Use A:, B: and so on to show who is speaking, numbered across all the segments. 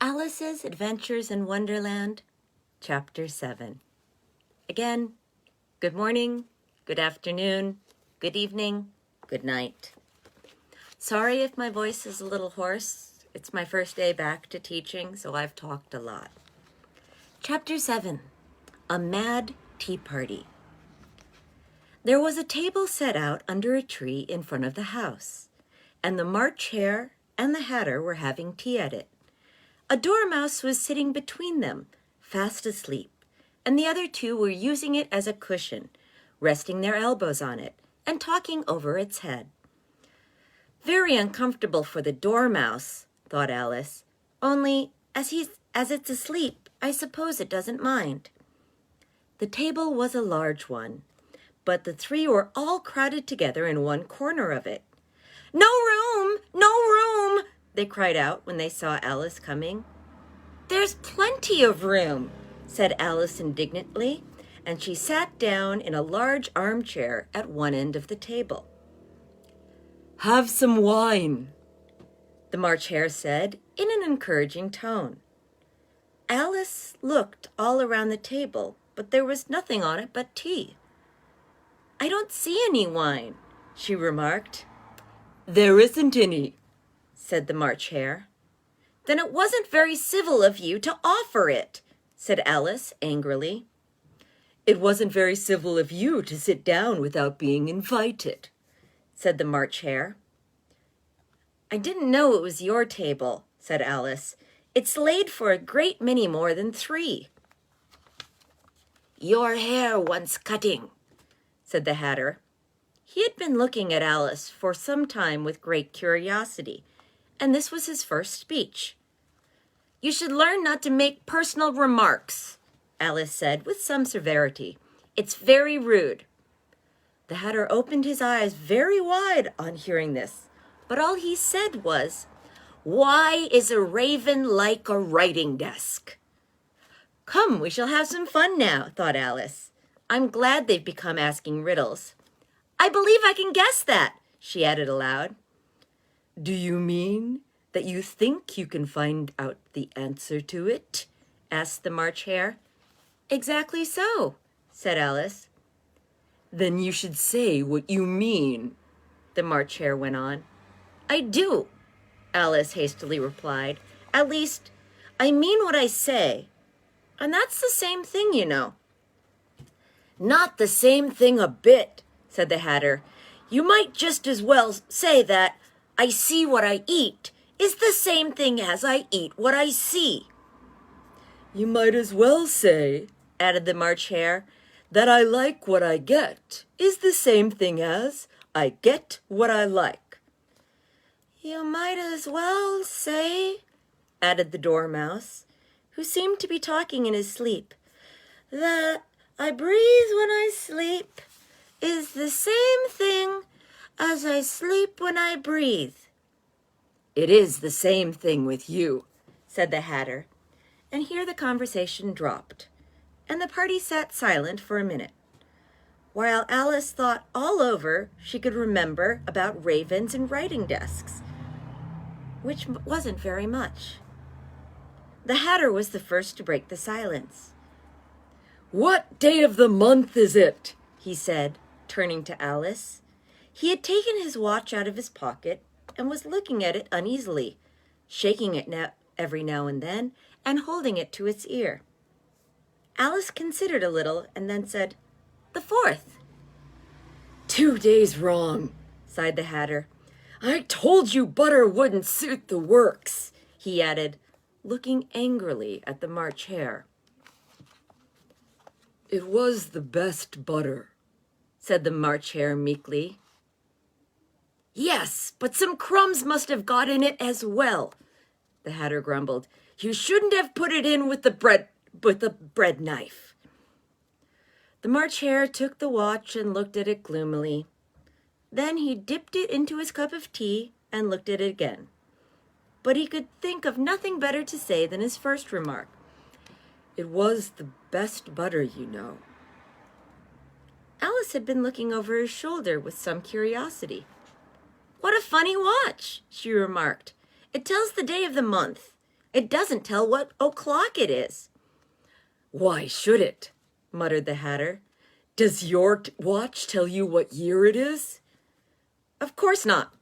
A: Alice's Adventures in Wonderland, Chapter 7. Again, good morning, good afternoon, good evening, good night. Sorry if my voice is a little hoarse. It's my first day back to teaching, so I've talked a lot. Chapter 7. A Mad Tea Party. There was a table set out under a tree in front of the house, and the March Hare and the Hatter were having tea at it. A Dormouse was sitting between them, fast asleep, and the other two were using it as a cushion, resting their elbows on it and talking over its head. Very uncomfortable for the Dormouse, thought Alice, only as it's asleep, I suppose it doesn't mind. The table was a large one, but the three were all crowded together in one corner of it. "No room! No room!" they cried out when they saw Alice coming. "There's plenty of room," said Alice indignantly, and she sat down in a large armchair at one end of the table. "Have some wine," the March Hare said in an encouraging tone. Alice looked all around the table, but there was nothing on it but tea. "I don't see any wine," she remarked. "There isn't any," said the March Hare. "Then it wasn't very civil of you to offer it," said Alice angrily. "It wasn't very civil of you to sit down without being invited," said the March Hare. "I didn't know it was your table," said Alice. "It's laid for a great many more than three." "Your hair wants cutting," said the Hatter. He had been looking at Alice for some time with great curiosity, and this was his first speech. "You should learn not to make personal remarks," Alice said with some severity. "It's very rude." The Hatter opened his eyes very wide on hearing this, but all he said was, "Why is a raven like a writing desk?" "Come, we shall have some fun now," thought Alice. "I'm glad they've become asking riddles. I believe I can guess that," she added aloud. "Do you mean that you think you can find out the answer to it?" asked the March Hare. "Exactly so," said Alice. "Then you should say what you mean," the March Hare went on. "I do," Alice hastily replied. "At least, I mean what I say. And that's the same thing, you know." "Not the same thing a bit," said the Hatter. "You might just as well say that I see what I eat is the same thing as I eat what I see." "You might as well say," added the March Hare, "that I like what I get is the same thing as I get what I like." "You might as well say," added the Dormouse, who seemed to be talking in his sleep, "that I breathe when I sleep is the same thing as I sleep when I breathe." "It is the same thing with you," said the Hatter, and here the conversation dropped, and the party sat silent for a minute, while Alice thought all over she could remember about ravens and writing desks, which wasn't very much. The Hatter was the first to break the silence. "What day of the month is it?" he said, turning to Alice. He had taken his watch out of his pocket and was looking at it uneasily, shaking it every now and then and holding it to its ear. Alice considered a little and then said, "The 4th." "2 days wrong," sighed the Hatter. "I told you butter wouldn't suit the works," he added, looking angrily at the March Hare. "It was the best butter," said the March Hare meekly. "Yes, but some crumbs must have got in it as well," the Hatter grumbled. "You shouldn't have put it in with the bread knife." The March Hare took the watch and looked at it gloomily. Then he dipped it into his cup of tea and looked at it again. But he could think of nothing better to say than his first remark. "It was the best butter, you know." Alice had been looking over his shoulder with some curiosity. "What a funny watch," she remarked. "It tells the day of the month, It doesn't tell what o'clock it is."
B: "Why should it?" muttered the Hatter. "Does your watch tell you what year it is?"
A: "Of course not,"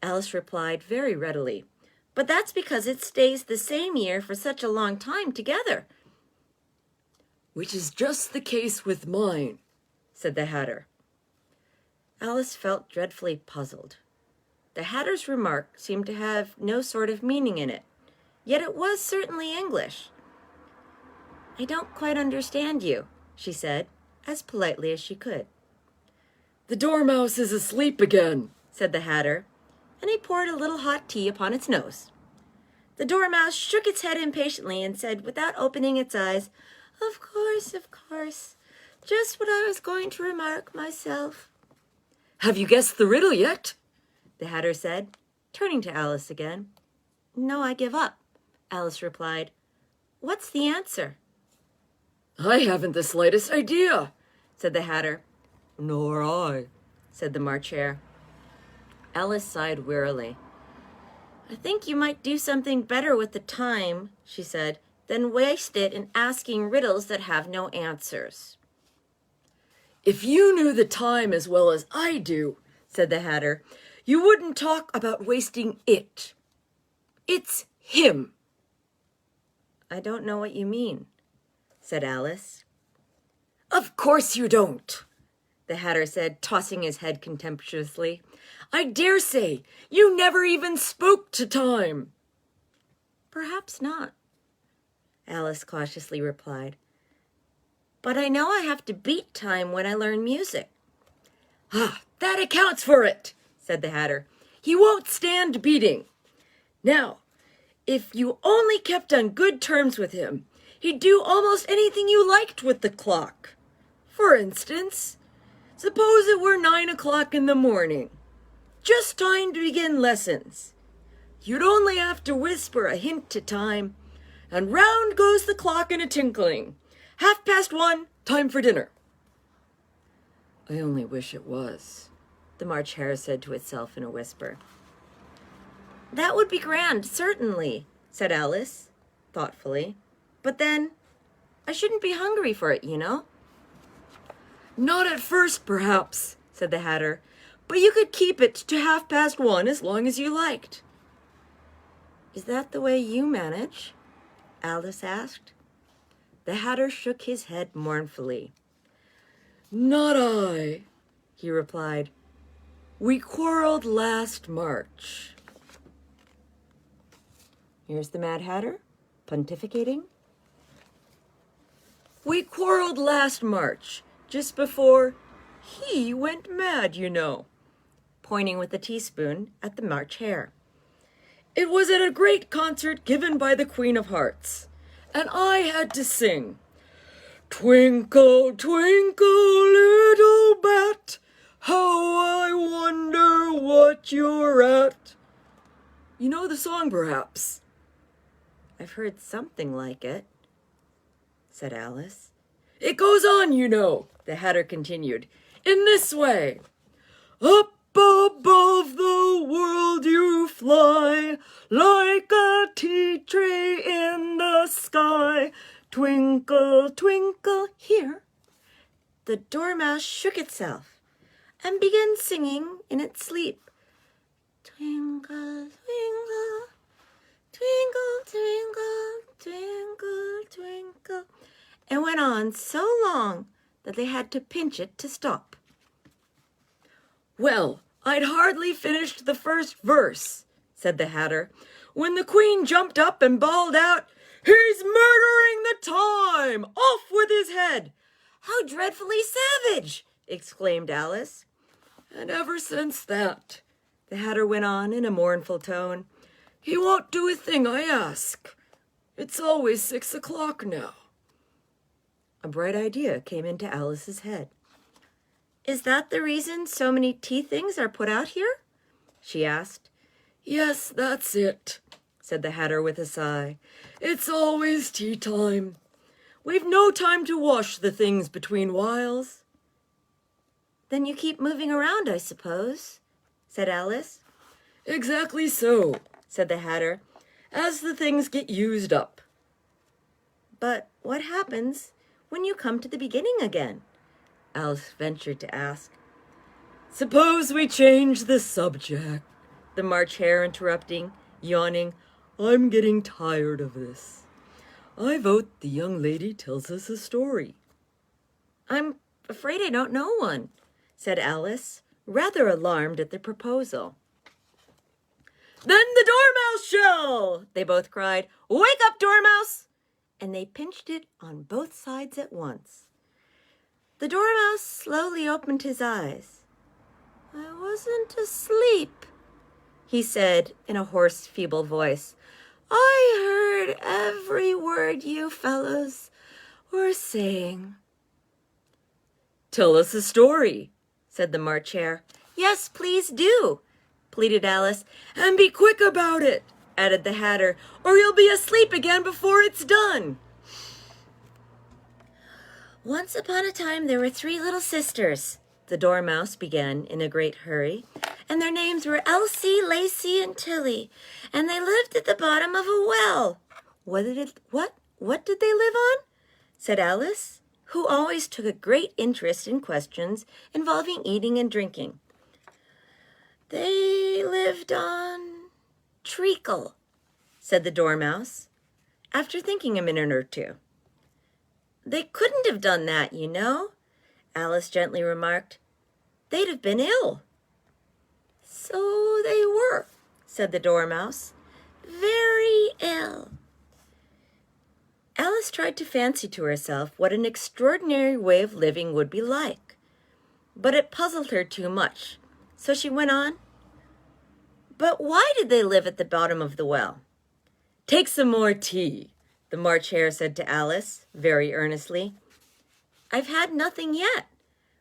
A: Alice replied very readily. "But that's because it stays the same year for such a long time together."
B: "Which is just the case with mine," said the Hatter.
A: Alice felt dreadfully puzzled. The Hatter's remark seemed to have no sort of meaning in it, yet it was certainly English. "I don't quite understand you," she said, as politely as she could.
B: "The Dormouse is asleep again,"
A: said the Hatter, and he poured a little hot tea upon its nose. The Dormouse shook its head impatiently and said, without opening its eyes, of course, just what I was going to remark myself."
B: "Have you guessed the riddle yet?"
A: the Hatter said, turning to Alice again. "No, I give up," Alice replied. "What's the answer?"
B: "I haven't the slightest idea,"
A: said the Hatter.
B: "Nor I,"
A: said the March Hare. Alice sighed wearily. "I think you might do something better with the time," she said, "than waste it in asking riddles that have no answers."
B: "If you knew the time as well as I do," said the Hatter, "you wouldn't talk about wasting it. It's him."
A: "I don't know what you mean," said Alice.
B: "Of course you don't,"
A: the Hatter said, tossing his head contemptuously.
B: "I dare say you never even spoke to time."
A: "Perhaps not," Alice cautiously replied. "But I know I have to beat time when I learn music."
B: "Ah, that accounts for it," said the Hatter. "He won't stand beating. Now, if you only kept on good terms with him, he'd do almost anything you liked with the clock. For instance, suppose it were 9 o'clock in the morning, just time to begin lessons. You'd only have to whisper a hint to time, and round goes the clock in a tinkling. 1:30, time for dinner." "I only wish it was,"
A: the March Hare said to itself in a whisper. "That would be grand, certainly," said Alice, thoughtfully. "But then, I shouldn't be hungry for it, you know."
B: "Not at first, perhaps," said the Hatter, "but you could keep it to 1:30 as long as you liked."
A: "Is that the way you manage?" Alice asked. The Hatter shook his head mournfully.
B: "Not I," he replied. "We quarreled last March."
A: Here's the Mad Hatter, pontificating.
B: "We quarreled last March, just before he went mad, you know,"
A: pointing with a teaspoon at the March Hare.
B: "It was at a great concert given by the Queen of Hearts, and I had to sing, 'Twinkle, twinkle, little bat, how I wonder what you're at.' You know the song, perhaps?"
A: "I've heard something like it," said Alice.
B: "It goes on, you know," the Hatter continued, "in this way. Up above the world you fly, like a tea tray in the sky. Twinkle, twinkle," here
A: the Dormouse shook itself and began singing in its sleep. "Twinkle, twinkle, twinkle, twinkle, twinkle, twinkle," and went on so long that they had to pinch it to stop.
B: "Well, I'd hardly finished the first verse," said the Hatter, "when the Queen jumped up and bawled out, 'He's murdering the time! Off with his head!'"
A: "How dreadfully savage!" exclaimed Alice.
B: "And ever since that," the Hatter went on in a mournful tone, "he won't do a thing I ask. It's always 6 o'clock now."
A: A bright idea came into Alice's head. "Is that the reason so many tea things are put out here?" she asked.
B: "Yes, that's it," said the Hatter with a sigh. "It's always tea time. We've no time to wash the things between whiles."
A: "Then you keep moving around, I suppose," said Alice.
B: "Exactly so," said the Hatter. as the things get used up.
A: But what happens when you come to the beginning again? Alice ventured to ask.
B: Suppose we change the subject, the March Hare interrupting, yawning. I'm getting tired of this. I vote the young lady tells us a story.
A: I'm afraid I don't know one, said Alice, rather alarmed at the proposal.
B: Then the Dormouse shall, they both cried. Wake up, Dormouse!
A: And they pinched it on both sides at once. The Dormouse slowly opened his eyes. I wasn't asleep, he said in a hoarse, feeble voice. I heard every word you fellows were saying.
B: Tell us a story,
A: said the March Hare. Yes, please do, pleaded Alice.
B: And be quick about it, added the Hatter, or you'll be asleep again before it's done.
A: Once upon a time there were 3 little sisters, the Dormouse began in a great hurry, and their names were Elsie, Lacey, and Tilly, and they lived at the bottom of a well. What did they live on? Said Alice, who always took a great interest in questions involving eating and drinking. They lived on treacle, said the Dormouse, after thinking a minute or two. They couldn't have done that, you know, Alice gently remarked. They'd have been ill. So they were, said the Dormouse. Very ill. Alice tried to fancy to herself what an extraordinary way of living would be like, but it puzzled her too much, so she went on. But why did they live at the bottom of the well?
B: Take some more tea, the March Hare said to Alice, very earnestly.
A: I've had nothing yet,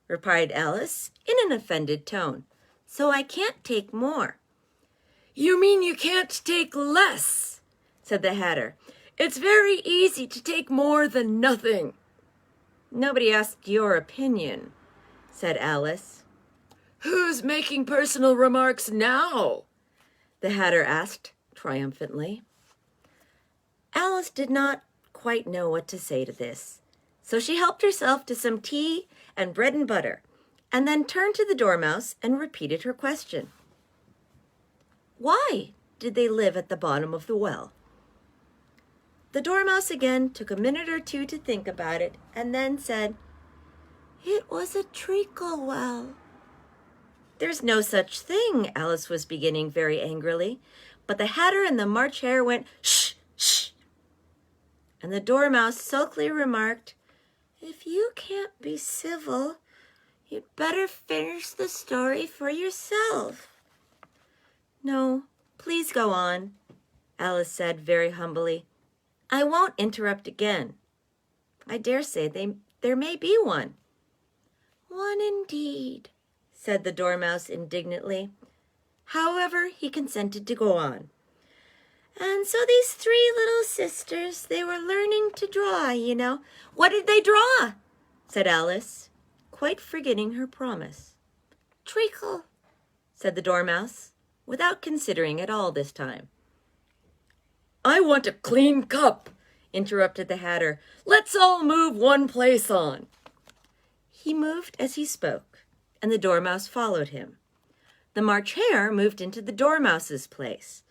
A: replied Alice in an offended tone, so I can't take more.
B: You mean you can't take less, said the Hatter. It's very easy to take more than nothing.
A: Nobody asked your opinion, said Alice.
B: Who's making personal remarks now? The Hatter asked triumphantly.
A: Alice did not quite know what to say to this, so she helped herself to some tea and bread and butter, and then turned to the Dormouse and repeated her question. Why did they live at the bottom of the well? The Dormouse again took a minute or two to think about it, and then said, It was a treacle well. There's no such thing, Alice was beginning very angrily, but the Hatter and the March Hare went, Shh, shh. And the Dormouse sulkily remarked, If you can't be civil, you'd better finish the story for yourself. No, please go on, Alice said very humbly. I won't interrupt again. I dare say there may be one. One indeed, said the Dormouse indignantly. However, he consented to go on. And so these 3 little sisters, they were learning to draw, you know. What did they draw? Said Alice, quite forgetting her promise. Treacle, said the Dormouse, without considering at all this time.
B: I want a clean cup, interrupted the Hatter. Let's all move one place on.
A: He moved as he spoke, and the Dormouse followed him. The March Hare moved into the Dormouse's place,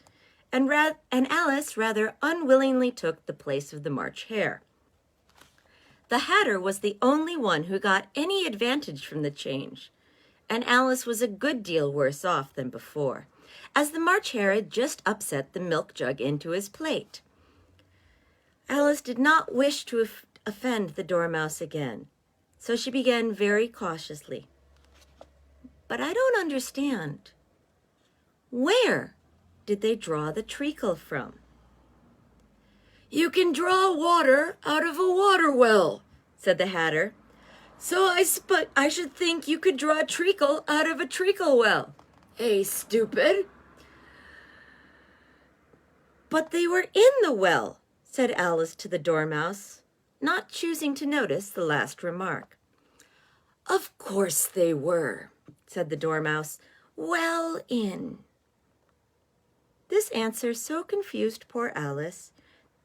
A: and Alice rather unwillingly took the place of the March Hare. The Hatter was the only one who got any advantage from the change, and Alice was a good deal worse off than before, as the March Hare had just upset the milk jug into his plate. Alice did not wish to offend the Dormouse again, so she began very cautiously. But I don't understand. Where did they draw the treacle from?
B: You can draw water out of a water well, said the Hatter. So I should think you could draw treacle out of a treacle well. Hey, stupid.
A: But they were in the well, said Alice to the Dormouse, not choosing to notice the last remark.
B: Of course they were, said the Dormouse.
A: Well in. This answer so confused poor Alice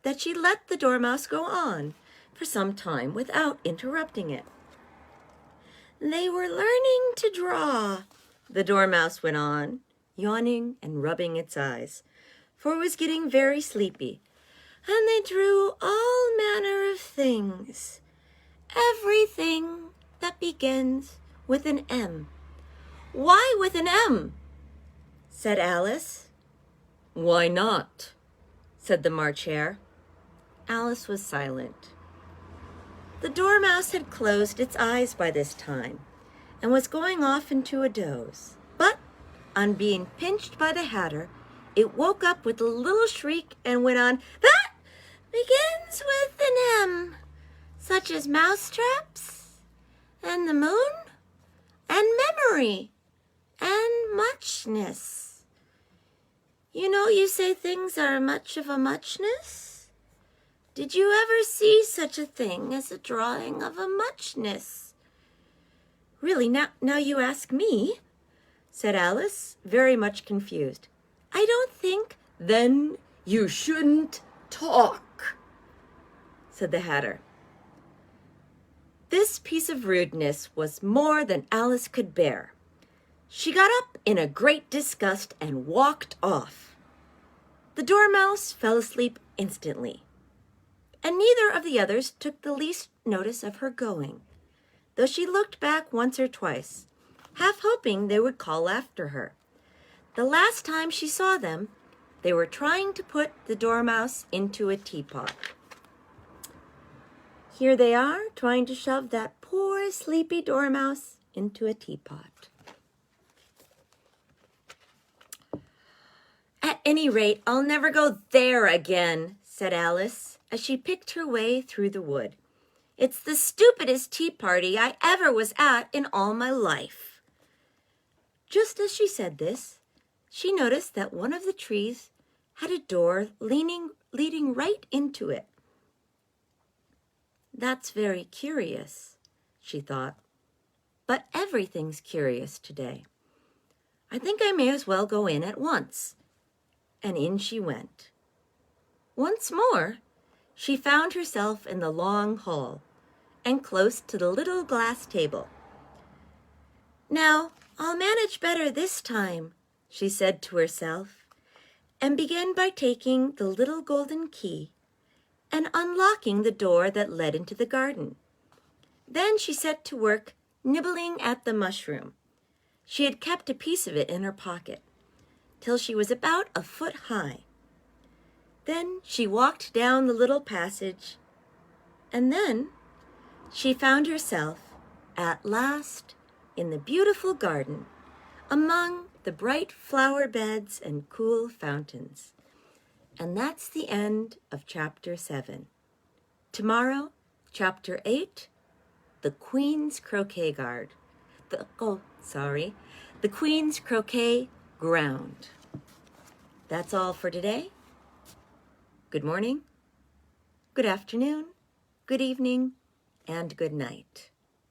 A: that she let the Dormouse go on for some time without interrupting it. They were learning to draw, the Dormouse went on, yawning and rubbing its eyes, for it was getting very sleepy. And they drew all manner of things, everything that begins with an M. Why with an M? Said Alice.
B: Why not?
A: Said the March Hare. Alice was silent. The Dormouse had closed its eyes by this time and was going off into a doze. But on being pinched by the Hatter, it woke up with a little shriek and went on, "That begins with an M, such as mousetraps, and the moon, and memory, and muchness. You know you say things are much of a muchness? Did you ever see such a thing as a drawing of a muchness?" "Really, now you ask me," said Alice, very much confused. "I don't think—"
B: "Then you shouldn't talk," said the Hatter.
A: This piece of rudeness was more than Alice could bear. She got up in a great disgust and walked off. The Dormouse fell asleep instantly, and neither of the others took the least notice of her going, though she looked back once or twice, half hoping they would call after her. The last time she saw them, they were trying to put the Dormouse into a teapot. Here they are, trying to shove that poor sleepy Dormouse into a teapot. "At any rate, I'll never go there again," said Alice, as she picked her way through the wood. "It's the stupidest tea party I ever was at in all my life." Just as she said this, she noticed that one of the trees had a door leading right into it. "That's very curious," she thought. "But everything's curious today. I think I may as well go in at once." And in she went. Once more, she found herself in the long hall and close to the little glass table. "Now, I'll manage better this time," she said to herself, and began by taking the little golden key and unlocking the door that led into the garden. Then she set to work nibbling at the mushroom. She had kept a piece of it in her pocket, till she was about a foot high. Then she walked down the little passage, and then she found herself at last in the beautiful garden, among the bright flower beds and cool fountains. And that's the end of Chapter 7. Tomorrow, Chapter 8, The Queen's Croquet Guard. The Queen's Croquet Ground. That's all for today. Good morning, good afternoon, good evening, and good night.